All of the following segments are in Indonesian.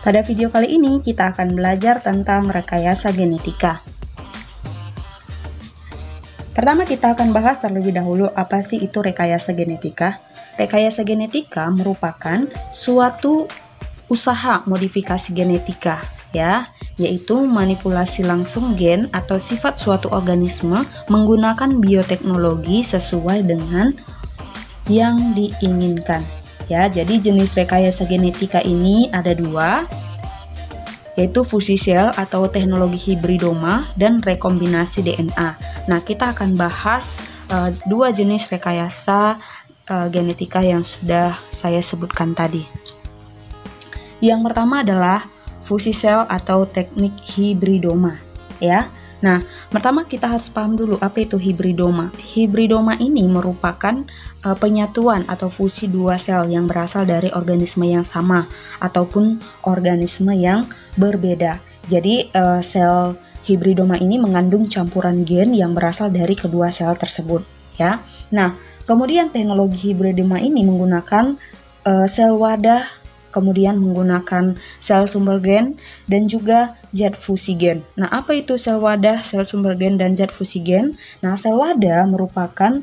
Pada video kali ini kita akan belajar tentang rekayasa genetika. Pertama kita akan bahas terlebih dahulu apa sih itu rekayasa genetika. Rekayasa genetika merupakan suatu usaha modifikasi genetika, yaitu manipulasi langsung gen atau sifat suatu organisme menggunakan bioteknologi sesuai dengan yang diinginkan. Jadi jenis rekayasa genetika ini ada dua, yaitu fusi sel atau teknologi hibridoma dan rekombinasi DNA. Nah, kita akan bahas dua jenis rekayasa genetika yang sudah saya sebutkan tadi. Yang pertama adalah fusi sel atau teknik hibridoma, Nah, pertama kita harus paham dulu apa itu hibridoma. Hibridoma ini merupakan penyatuan atau fusi dua sel yang berasal dari organisme yang sama ataupun organisme yang berbeda. Jadi sel hibridoma ini mengandung campuran gen yang berasal dari kedua sel tersebut, Nah, kemudian teknologi hibridoma ini menggunakan sel wadah, kemudian menggunakan sel sumber gen dan juga zat fusi gen. Nah, apa itu sel wadah, sel sumber gen, dan zat fusi gen? Nah, sel wadah merupakan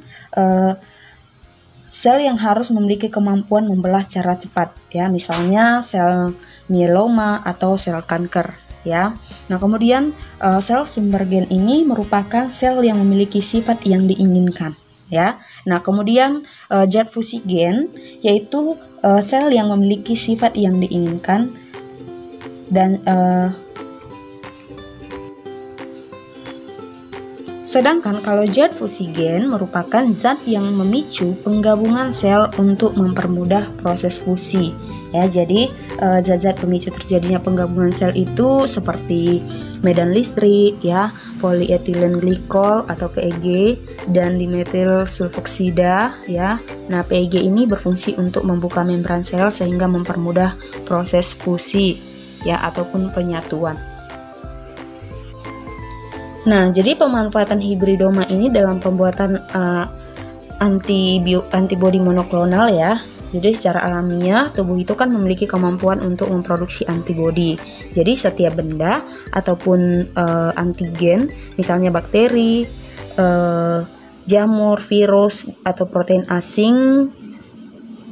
sel yang harus memiliki kemampuan membelah secara cepat, misalnya sel mieloma atau sel kanker, Nah, kemudian sel sumber gen ini merupakan sel yang memiliki sifat yang diinginkan, Nah, kemudian zat fusi gen yaitu sel yang memiliki sifat yang diinginkan dan sedangkan kalau zat fusi gen merupakan zat yang memicu penggabungan sel untuk mempermudah proses fusi. Jadi zat-zat pemicu terjadinya penggabungan sel itu seperti medan listrik, polyethylene glycol atau PEG, dan dimetil sulfoksida, Nah, PEG ini berfungsi untuk membuka membran sel sehingga mempermudah proses fusi, ataupun penyatuan. Nah, jadi pemanfaatan hibridoma ini dalam pembuatan antibodi monoklonal, Jadi secara alamiah tubuh itu kan memiliki kemampuan untuk memproduksi antibodi. Jadi setiap benda ataupun antigen, misalnya bakteri, jamur, virus atau protein asing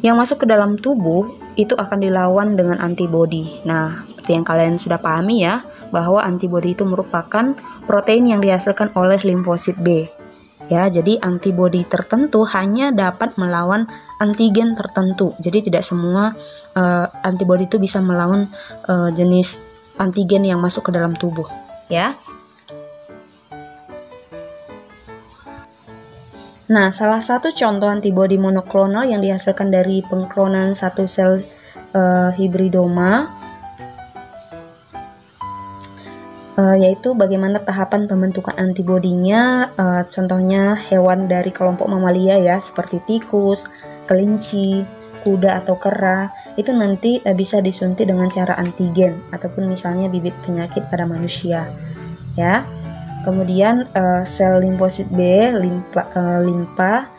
yang masuk ke dalam tubuh itu akan dilawan dengan antibodi. Nah, seperti yang kalian sudah pahami bahwa antibodi itu merupakan protein yang dihasilkan oleh limfosit B. Jadi antibodi tertentu hanya dapat melawan antigen tertentu. Jadi tidak semua antibodi itu bisa melawan jenis antigen yang masuk ke dalam tubuh, Nah, salah satu contoh antibodi monoklonal yang dihasilkan dari pengklonan satu sel hibridoma yaitu bagaimana tahapan pembentukan antibodinya. Contohnya hewan dari kelompok mamalia seperti tikus, kelinci, kuda atau kera itu nanti bisa disuntik dengan cara antigen ataupun misalnya bibit penyakit pada manusia, Kemudian sel limfosit B, limpa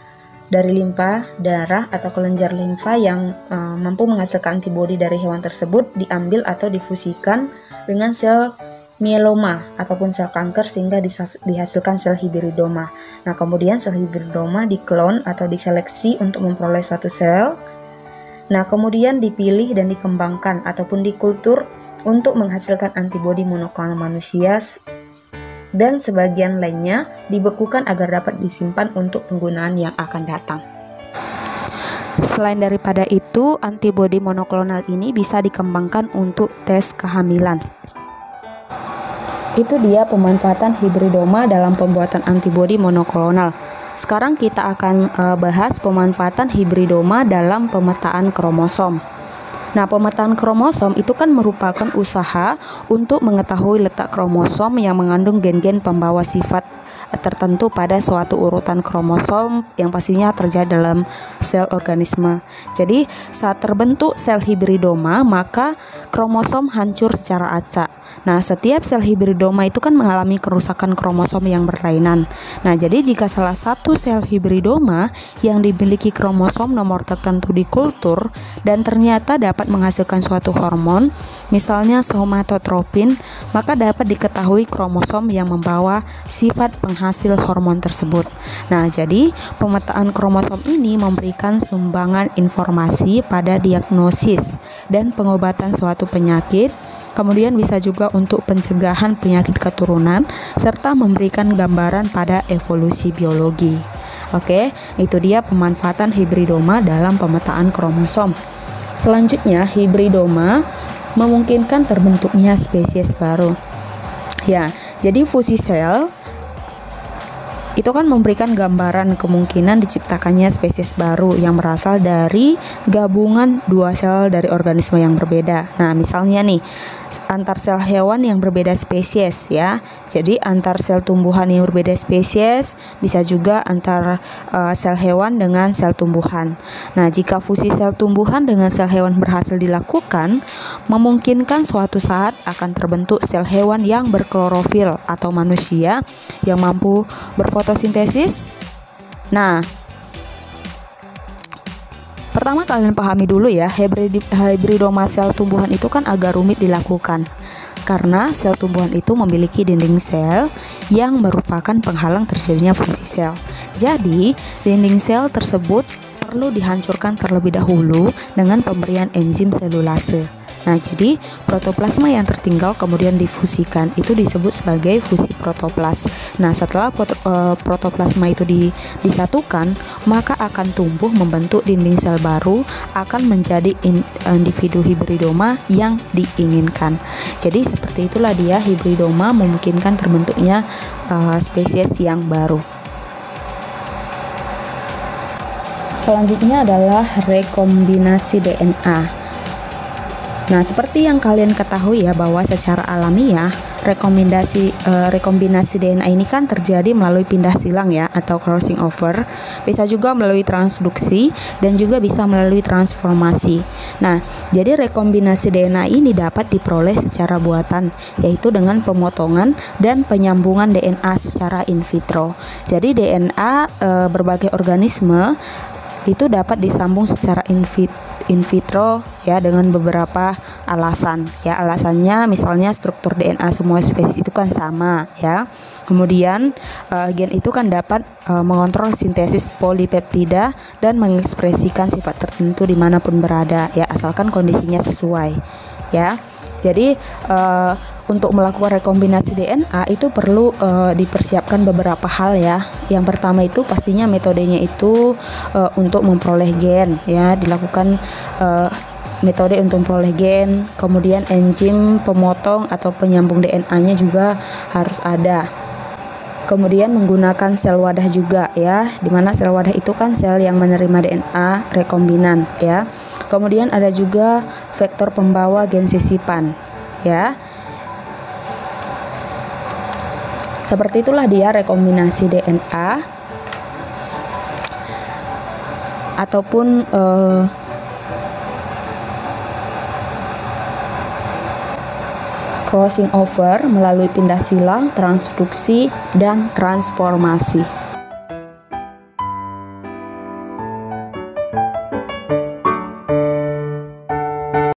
darah atau kelenjar limfa yang mampu menghasilkan antibodi dari hewan tersebut diambil atau difusikan dengan sel mieloma ataupun sel kanker sehingga dihasilkan sel hibridoma. Nah, kemudian sel hibridoma diklon atau diseleksi untuk memperoleh suatu sel. Nah, kemudian dipilih dan dikembangkan ataupun dikultur untuk menghasilkan antibodi monoklonal manusia, dan sebagian lainnya dibekukan agar dapat disimpan untuk penggunaan yang akan datang. Selain daripada itu, antibodi monoklonal ini bisa dikembangkan untuk tes kehamilan. Itu dia pemanfaatan hibridoma dalam pembuatan antibodi monoklonal. Sekarang kita akan bahas pemanfaatan hibridoma dalam pemetaan kromosom. Nah, pemetaan kromosom itu kan merupakan usaha untuk mengetahui letak kromosom yang mengandung gen-gen pembawa sifat tertentu pada suatu urutan kromosom yang pastinya terjadi dalam sel organisme. Jadi saat terbentuk sel hibridoma, maka kromosom hancur secara acak. Nah, setiap sel hibridoma itu kan mengalami kerusakan kromosom yang berlainan. Nah, jadi jika salah satu sel hibridoma yang dimiliki kromosom nomor tertentu dikultur dan ternyata dapat menghasilkan suatu hormon, misalnya somatotropin, maka dapat diketahui kromosom yang membawa sifat penghasil hormon tersebut. Nah, jadi pemetaan kromosom ini memberikan sumbangan informasi pada diagnosis dan pengobatan suatu penyakit. Kemudian bisa juga untuk pencegahan penyakit keturunan serta memberikan gambaran pada evolusi biologi. Oke, itu dia pemanfaatan hibridoma dalam pemetaan kromosom. Selanjutnya, hibridoma memungkinkan terbentuknya spesies baru. Ya, jadi fusi sel itu kan memberikan gambaran kemungkinan diciptakannya spesies baru yang berasal dari gabungan dua sel dari organisme yang berbeda. Nah, misalnya nih, antar sel hewan yang berbeda spesies ya. Jadi antar sel tumbuhan yang berbeda spesies, bisa juga antar sel hewan dengan sel tumbuhan. Nah, jika fusi sel tumbuhan dengan sel hewan berhasil dilakukan, memungkinkan suatu saat akan terbentuk sel hewan yang berklorofil atau manusia yang mampu berfotosintesis. Nah, pertama kalian pahami dulu ya, hibridoma sel tumbuhan itu kan agak rumit dilakukan karena sel tumbuhan itu memiliki dinding sel yang merupakan penghalang terjadinya fusi sel. Jadi, dinding sel tersebut perlu dihancurkan terlebih dahulu dengan pemberian enzim selulase. Nah, jadi protoplasma yang tertinggal kemudian difusikan, itu disebut sebagai fusi protoplas. Nah, setelah protoplasma itu disatukan, maka akan tumbuh membentuk dinding sel baru, akan menjadi individu hibridoma yang diinginkan. Jadi seperti itulah dia hibridoma memungkinkan terbentuknya spesies yang baru. Selanjutnya adalah rekombinasi DNA. Nah, seperti yang kalian ketahui ya, bahwa secara alamiah rekombinasi DNA ini kan terjadi melalui pindah silang ya, atau crossing over, bisa juga melalui transduksi dan juga bisa melalui transformasi. Nah, jadi rekombinasi DNA ini dapat diperoleh secara buatan, yaitu dengan pemotongan dan penyambungan DNA secara in vitro. Jadi DNA berbagai organisme itu dapat disambung secara in vitro ya, dengan beberapa alasan ya. Alasannya misalnya struktur DNA semua spesies itu kan sama ya. Kemudian gen itu kan dapat mengontrol sintesis polipeptida dan mengekspresikan sifat tertentu dimanapun berada ya, asalkan kondisinya sesuai ya. Jadi untuk melakukan rekombinasi DNA itu perlu dipersiapkan beberapa hal ya. Yang pertama itu pastinya metodenya itu untuk memperoleh gen ya, dilakukan metode untuk memperoleh gen. Kemudian enzim pemotong atau penyambung DNA-nya juga harus ada. Kemudian menggunakan sel wadah juga ya, dimana sel wadah itu kan sel yang menerima DNA rekombinan ya. Kemudian ada juga vektor pembawa gen sisipan ya. Seperti itulah dia rekombinasi DNA ataupun crossing over melalui pindah silang, transduksi, dan transformasi.